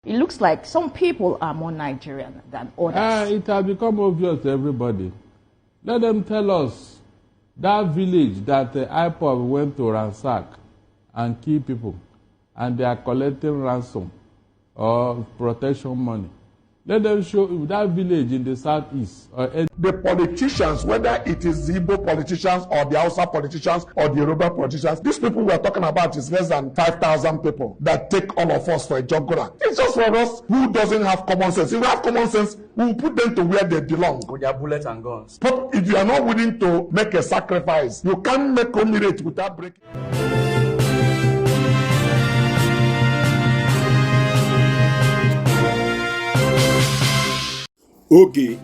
It looks like some people are more Nigerian than others. It has become obvious to everybody. Let them tell us that village that the IPOB went to ransack and kill people, and they are collecting ransom or protection money. Let them show that village in the southeast. The politicians, whether it is the Igbo politicians or the Hausa politicians or the Yoruba politicians, these people we are talking about is less than 5,000 people that take all of us for a jugular. It's just for us who doesn't have common sense. If we have common sense, we will put them to where they belong. With their bullets and guns. But if you are not willing to make a sacrifice, you can't make omelette without breaking. Oge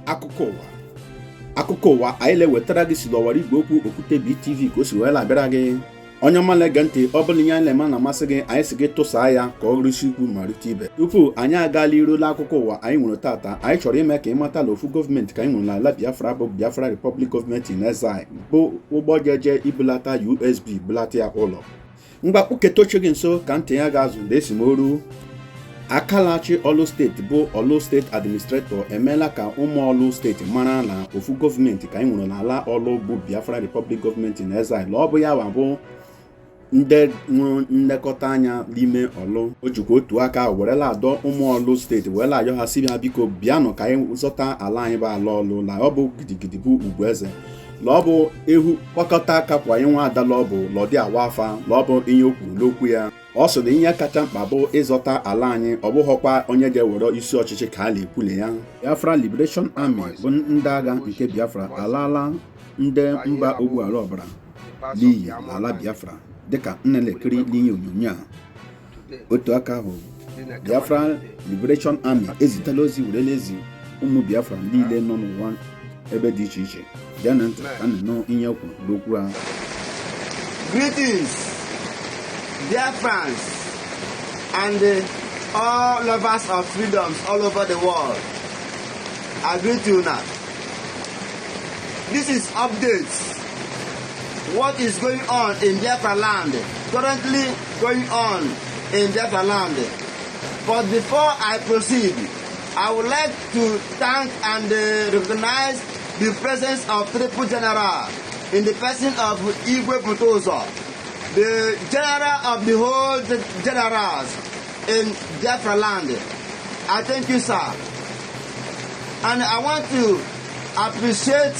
akụkọ ụwa anyị le-wetara gị si n'ọwara igwe okwu Okwute BTV ka o si wee labịara gị. Onye ọma na-ege ntị, ọ bụla ihe anyị na-eme na-amasị gị, anyị si gị tụsaa ya ka ọ rụsi ikwu ma rute ibe. Tupu anyị agaala iruola akụkọ ụwa anyị nwere tata, anyị chọrọ ime ka ị mata na ofu gọọmenti ka anyị nwere n'ala Biafra bụ Biafra Republic Government in Exile, bụ ụgbọ jeje ibulata USB bulata ya ụlọ. Mgbakpụ ketochi gị nso ka ntị ya ga-azụ ndị esimoru. Akalachi Olu steeti bụ Olu steeti administrator emeela ka ụmụ Olu steeti mara na ofu gọọmenti ka anyị nwere n'ala Olu bụ Biafra Republic Government in Exile. Ọ bụ ya bụ ndị nwere nlekọta anya n'ime Olu. O jikwa otu aka werela adọ ụmụ Olu steeti werela ayọ ha si ha biko bịanụ ka anyị zọta ala anyị bụ ala Olu. La ọ bụ gidigidi bụ ugwu eze. La ọ bụ ehu kpọkọta aka kwa anyị nwa adala ọ bụ lọdị awa afa. La ọ bụ ihe o kwuru n'okwu ya. Ọ sị na ihe kacha mkpa bụ ịzọta ala anyị, ọ bụghọkwa onye ga-ewere isi ọchịchị ka a na-ekwule ya. Biafra Liberation Army bụ ndị agha nke Biafra alaala ndị mba ogbuala ọbara n'iyi n'ala Biafra dịka nnelekiri n'ihe onyonyo a. Otu aka ahụ, Biafra Liberation Army ezitela ozi werela ezi ụmụ Biafra niile nọ n'ụwa ebe dị iche iche. Bịa na ntị ka nnụnụ ihe kwuru n'okwu ahụ. Greetings, dear friends, and all lovers of freedoms all over the world. I greet you now. This is updates. What is going on in Biafra land? Currently going on in Biafra land. But before I proceed, I would like to thank and recognize the presence of Triple General in the person of Igwe Butozo, the general of the whole generals in Biafra land. I thank you, sir. And I want to appreciate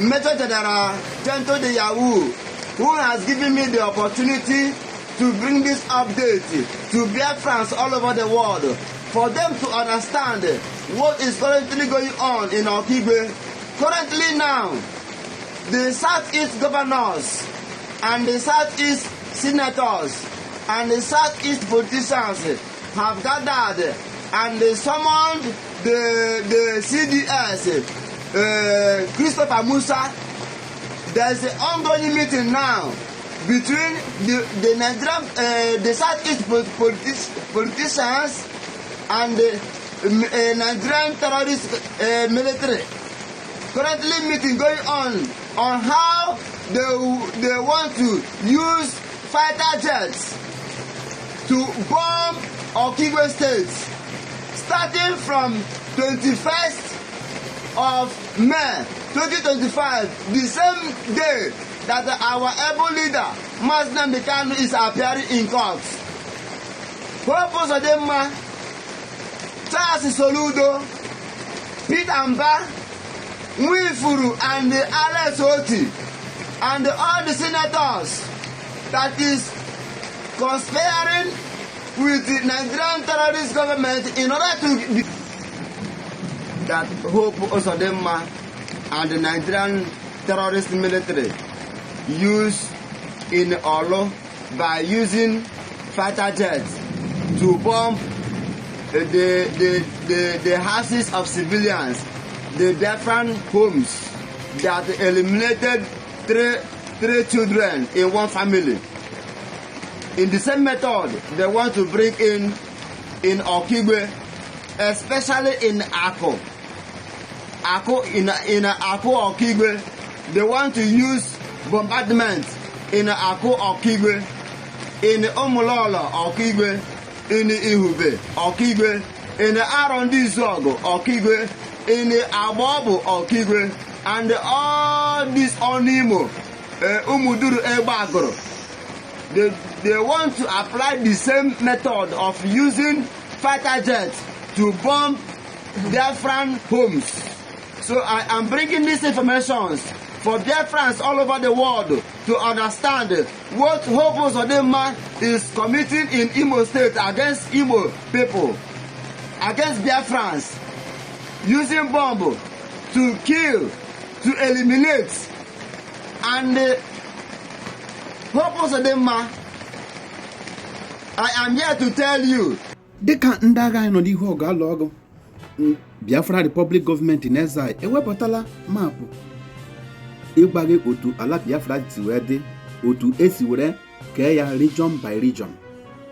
Major General Gento de Yahoo, who has given me the opportunity to bring this update to Biafrans all over the world, for them to understand what is currently going on in Okigwe. Currently now, the Southeast governors and the Southeast senators and the Southeast politicians have gathered and they summoned the CDS, Christopher Musa. There's an ongoing meeting now between the Nigerian, the Southeast politicians and the Nigerian terrorist military. Currently meeting going on how they want to use fighter jets to bomb Okigwe State, starting from 21st of May 2025, the same day that our able leader, Masna Mikano, is appearing in court. Purpose of them, Charles Soludo, Peter Mba, Mwifuru, and Alex Oti, and all the senators that is conspiring with the Nigerian terrorist government in order to that Hope Osodema and the Nigerian terrorist military use in Olo by using fighter jets to bomb the houses of civilians, the different homes that eliminated three children in one family. In the same method, they want to bring in Okigwe, especially in Ako. In Ako Okigwe, they want to use bombardment in Ako Okigwe, in Omololo Okigwe, in Ihube, Okigwe, in Arondi Zogo, Okigwe, in Abobo, Okigwe, and all these Onimo, Umuduru Ebagoro. They want to apply the same method of using fighter jets to bomb Biafran homes. So I am bringing these information for Biafrans all over the world to understand what Hopo Zodema is committing in Imo State against Imo people, against Biafrans, using bomb to kill, to eliminate, and Hopo Zodema, I am here to tell you. Dịka ndị agha anyị nọ n'ihu ọgụ alụ ọgụ, Biafra Republic Government in exile ewepụtala maapụ ịgbaghe otu ala Biafra si wee dị, otu esi were kee ya region by region.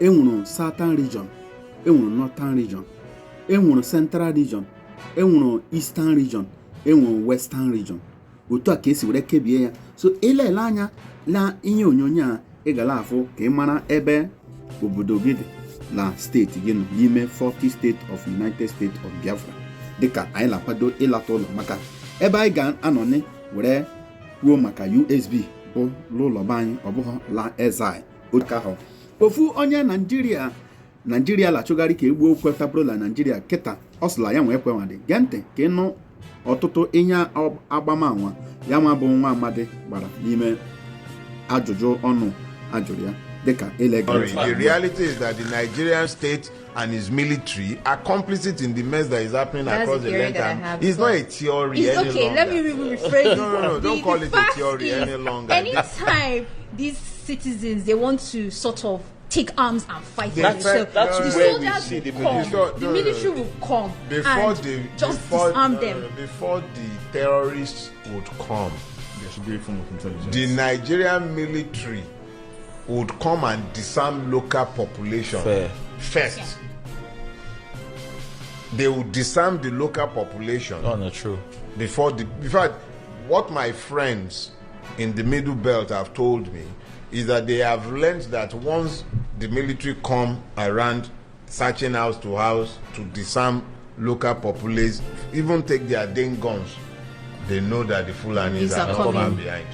Enwuru Southern region, enwuru Northern region, enwuru Central region, enwuru Eastern region, enwuru Western region. Otu a ka esi were kebie ya. So ele anya la ihe onyonyo a ị gala afụ ka ị mara ebe obodo gị dị na steeti gị nọ n'ime 40 state of United States of Biafra. Dịka anyị na-akwado ịlata ụlọ maka ebe anyị ga-anọ were kwuo maka USB bụ n'ụlọ be anyị, ọ bụghị la exile. Otu ahụ ofu onye Naijiria lachụgharị ka egbuo kwetabụrụ na Naijiria kịta ọ sịla ya nwee kwenwadị gee ntị ka ịnụ ọtụtụ ihe agbamanwa ya ma bụ nwa amadi gbara n'ime ajụjụ ọnụ ajụrụ ya dịka illegal. The reality is that the Nigerian state and his military are complicit in the mess that is happening across the length. It's not a theory it's any okay, longer. Let me rephrase. No, don't call it a theory any longer. Anytime these citizens, they want to sort of take arms and fight for That's themselves, the the way we soldiers see will the come, military. the military will come and just disarm them. Before the terrorists would come, there should be a form of intelligence. The Nigerian military would come and disarm local population first. Yeah. They would disarm the local population. Oh, not true. In fact, what my friends in the Middle Belt have told me is that they have learned that once the military come around searching house to house to disarm local populace, even take their dang guns, they know that the Fulanis are not coming behind.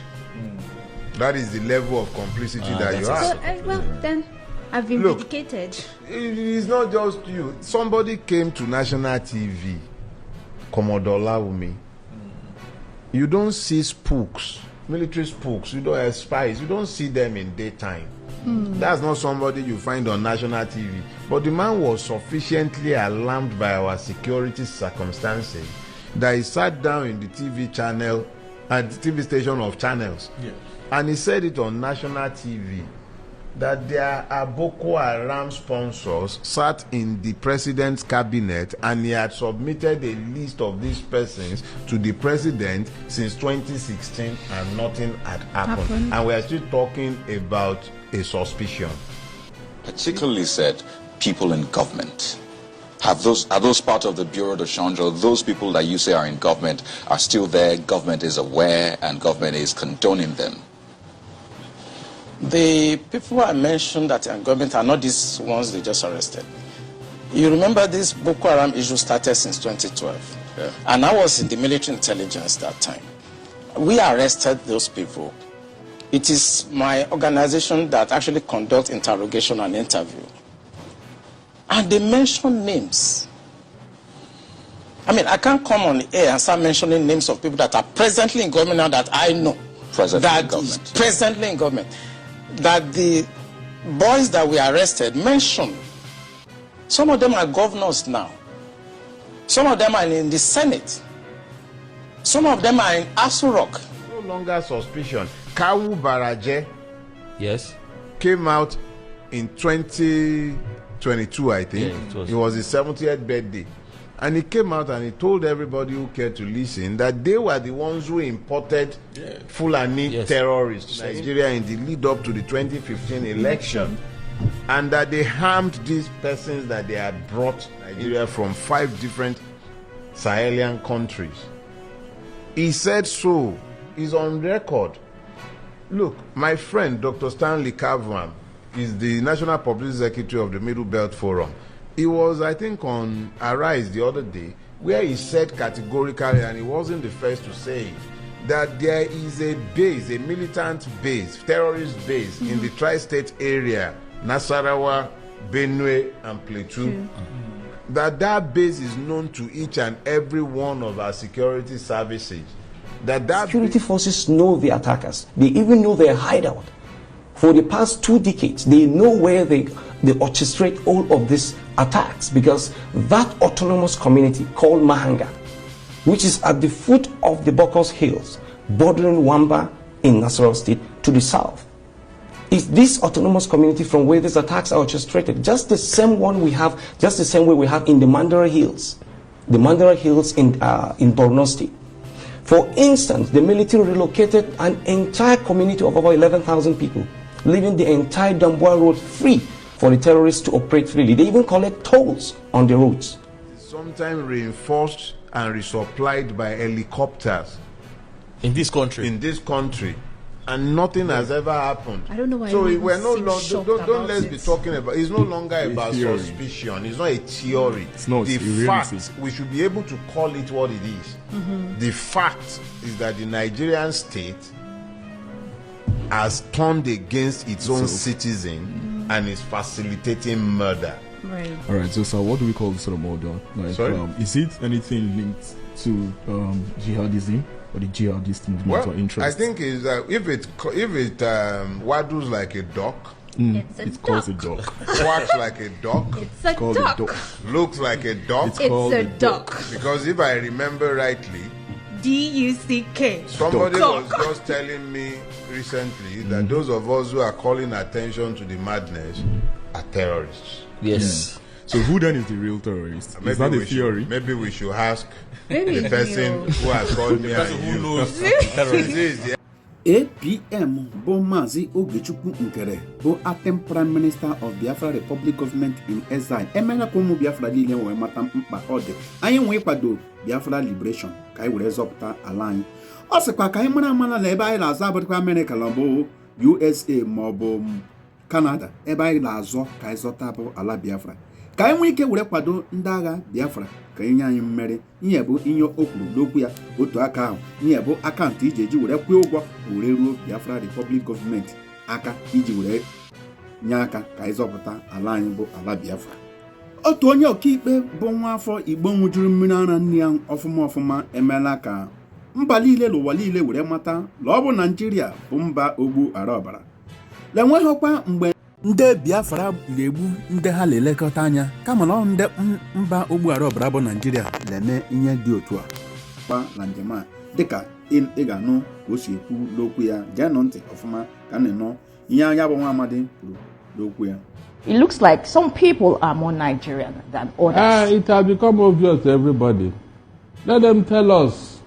That is the level of complicity that you have. So, well, then I've been vindicated. It is not just you. Somebody came to national TV, Commodore Laumi. You don't see spooks, military spooks. You don't have spies. You don't see them in daytime. That's not somebody you find on national TV. But the man was sufficiently alarmed by our security circumstances that he sat down in the TV channel, at the TV station of channels. Yes. And he said it on national TV that there are Boko Haram sponsors sat in the president's cabinet, and he had submitted a list of these persons to the president since 2016 and nothing had happened. And we are still talking about a suspicion. Particularly said people in government. Are those part of the Bureau de Change? Those people that you say are in government are still there, government is aware and government is condoning them? The people I mentioned that are in government are not these ones they just arrested. You remember this Boko Haram issue started since 2012. Yeah. And I was in the military intelligence that time. We arrested those people. It is my organization that actually conducts interrogation and interview. And they mention names. I mean, I can't come on the air and start mentioning names of people that are presently in government now that I know. Presently in government. That the boys that we arrested mentioned. Some of them are governors now. Some of them are in the Senate. Some of them are in Aso Rock. No longer suspicion. Kawu Baraje, yes, came out in 2022, I think. Yeah, it was his 70th birthday. And he came out and he told everybody who cared to listen that they were the ones who imported Fulani terrorists to Nigeria in the lead up to the 2015 election. And that they harmed these persons that they had brought Nigeria from 5 different Sahelian countries. He said so. He's on record. Look, my friend Dr. Stanley Kavram is the National Publicity Secretary of the Middle Belt Forum. He was, I think, on Arise the other day, where he said categorically, and he wasn't the first to say it, that there is a base, a militant base, terrorist base in the tri-state area, Nasarawa, Benue, and Plateau. That base is known to each and every one of our security services. Security forces know the attackers. They even know their hideout. For the past 2 decades, they know where they orchestrate all of these attacks, because that autonomous community called Mahanga, which is at the foot of the Bokos Hills, bordering Wamba in Nasarawa State to the south, is this autonomous community from where these attacks are orchestrated. Just the same way we have in the Mandara Hills, in Borno State. For instance, the military relocated an entire community of over 11,000 people, leaving the entire Damboa road free for the terrorists to operate freely. They even collect tolls on the roads. Sometimes reinforced and resupplied by helicopters. In this country? In this country. And nothing has ever happened. I don't know why. So we're no longer. Don't let's be talking about. It's no longer about suspicion. It's not a theory. It's not the fact. We should be able to call it what it is. The fact is that the Nigerian state has turned against its own citizens and is facilitating murder. Right. All right. So, sir, what do we call this sort of murder? Like, Sorry? Is it anything linked to jihadism? Or the jihadist movement or interest? I think is if it waddles like a duck, It's called a duck. Quacks like a duck. It's a duck. Looks like a duck. It's a duck. Because if I remember rightly, D-U-C-K. somebody was just telling me recently that those of us who are calling attention to the madness are terrorists. Yes. So who then is the real terrorist? Is that a theory? Maybe we should ask the person who has called me and who knows terrorists. APM bụ Maazị Ogechukwu Nkere bụ acting Prime Minister of Biafra Republic Government in exile emela ka ụmụ Biafra niile wee mata mkpa ọ dị anyị nwee kwado Biafra Liberation ka anyị were zọpụta ala anyị. Ọ sịkwa ka anyị mara amala na ebe anyị na-azọ abụrịkwa America ma ọ bụ USA ma ọ bụ Canada ebe anyị na-azọ ka anyị zọta bụ ala Biafra ka anyị nwee ike were kwado ndị agha Biafra ka enye anyị mmeri. Ihe bụ ihe o kwuru n'okwu ya otu aka ahụ ihe bụ akaụntụ iji eji were kwụọ ụgwọ were ruo Biafra Republic Government aka iji were nye aka ka anyị zọpụta ala anyị bụ ala Biafra. Otu onye ọkaikpe bụ nwa afọ Igbo nwụjuru mmiri ara nne ya ọfụma emeela ka mba niile n'ụwa niile were mata na ọ bụ Naịjirịa bụ mba ogbu ara ọbara. Lenweghịkwa mgbe ndị Biafra ga-egbu ndị ha na-elekọta anya kama na ndị mba ogbughara ọbara bụ Naịjirịa na-eme ihe dị otu a kpa na njem a dịka ị ga-anụ ka o si ekwu n'okwu ya geenụ ntị ọfụma ka na-enọ ihe anya bụ nwa amadi kwuru n'okwu ya. It looks like some people are more Nigerian than others. It has become obvious to everybody. Let them tell us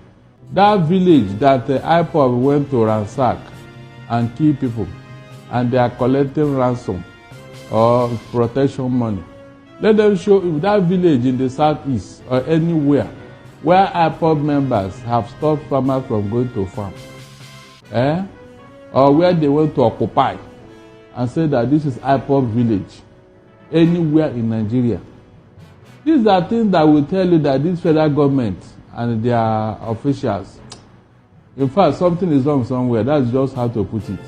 that village that IPOB went to ransack and kill people, and they are collecting ransom or protection money. Let them show if that village in the southeast or anywhere where IPOB members have stopped farmers from going to farm, or where they went to occupy and say that this is IPOB village, anywhere in Nigeria. These are things that will tell you that this federal government and their officials, in fact, something is wrong somewhere. That's just how to put it.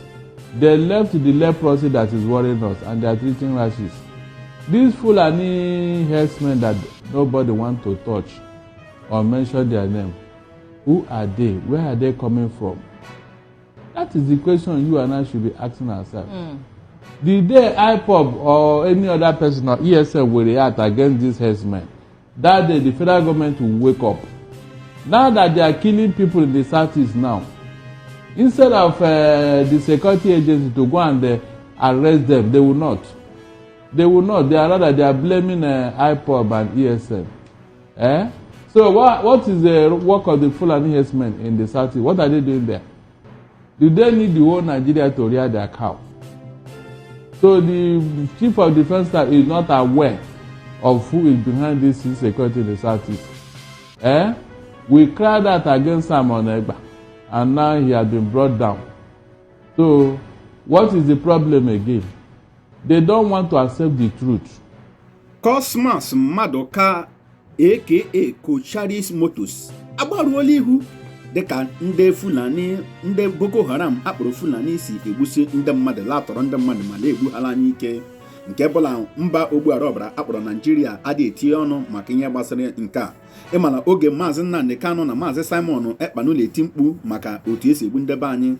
They left the leprosy that is worrying us and they are treating rashes. These Fulani herdsmen that nobody wants to touch or mention their name, who are they? Where are they coming from? That is the question you and I should be asking ourselves. The day IPOB or any other person or ESM will react against these herdsmen, that day the federal government will wake up. Now that they are killing people in the southeast now, instead of the security agency to go and arrest them, they will not. They will not. They are blaming IPOB and ESM. So what is the work of the Fulani herdsmen in the southeast? What are they doing there? Do they need the whole Nigeria to rear their cow? So the chief of defense staff is not aware of who is behind this insecurity in the southeast. We cried out against Simon Egba, and now he has been brought down. So what is the problem again? They don't want to accept the truth. Cosmas Madoka aka Kocharis Motors agbaruola ihu dịka ndị Fulani ndị Boko Haram akpọrọ Fulani si egbusi ndị mmadụ latọrọ ndị mmadụ ma na-egbu ha anya ike nke bụla mba ogbuara ọbara akpọrọ Nigeria adị etinye ọnụ maka ihe gbasara nke a ịmana oge Maazị Nnamdi Kanu na Maazị Simon Ekpa na-eti mkpu maka otu esi egbu ndị be anyị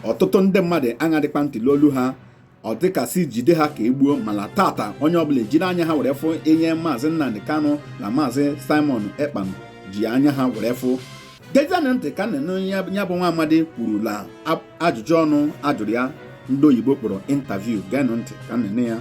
ọtụtụ ndị mmadụ aṅadịkwa ntị n'olu ha ọ dịkasị jide ha ka egbuo mana tata onye ọbụla jiri anya ha were fụ ihe Maazị Nnamdi Kanu na Maazị Simon Ekpa ji anya ha were fụ gezianụ ntị ka nne ya bụ nwa amadi kwurula ajụjụ ọnụ ajụrụ ya ndị oyibo kpọrọ interview geenụ ntị ka nne ya.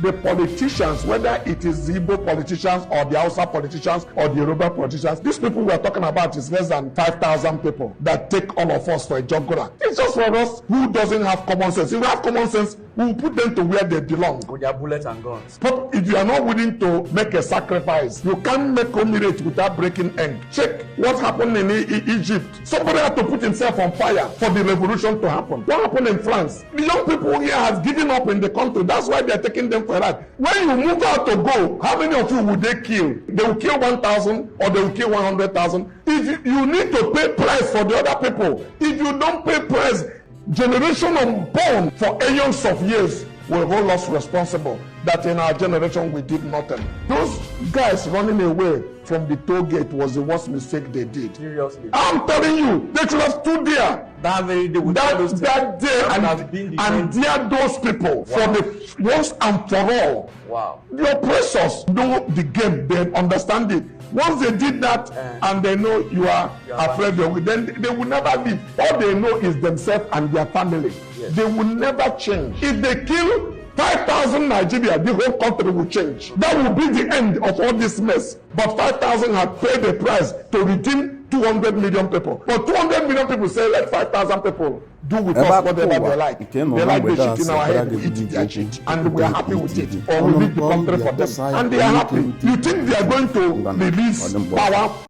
The politicians, whether it is the Igbo politicians or the Hausa politicians or the Yoruba politicians, these people we are talking about is less than 5,000 people that take all of us for a jogora. It's just for us who doesn't have common sense. If we have common sense, we will put them to where they belong. With their bullets and guns. But if you are not willing to make a sacrifice, you can't make omelette without breaking egg. Check what happened in Egypt. Somebody had to put himself on fire for the revolution to happen. What happened in France? The young people here have given up in the country. That's why they are taking them for that. When you move out to go, how many of you would they kill? They will kill 1,000 or they will kill 100,000. If you need to pay price for the other people, if you don't pay price, generation unborn for eons of years will hold us responsible that in our generation we did nothing. Those guys running away from the toll gate was the worst mistake they did. Seriously. I'm telling you, they should have stood there. That very day that day and dare those people for the once and for all. Wow. The oppressors know the game, they understand it. Once they did that and they know you are afraid of it, then they will never leave. All they know is themselves and their family. Yes. They will never change. If they kill 5,000 Nigeria, the whole country will change. That will be the end of all this mess. But 5,000 have paid the price to redeem 200 million people. But 200 million people say, let 5,000 people do with us whatever they like. They like the shit in our head, we eat their shit. And we are happy with it. Or we leave the country for them. And they are happy. You think they are going to release power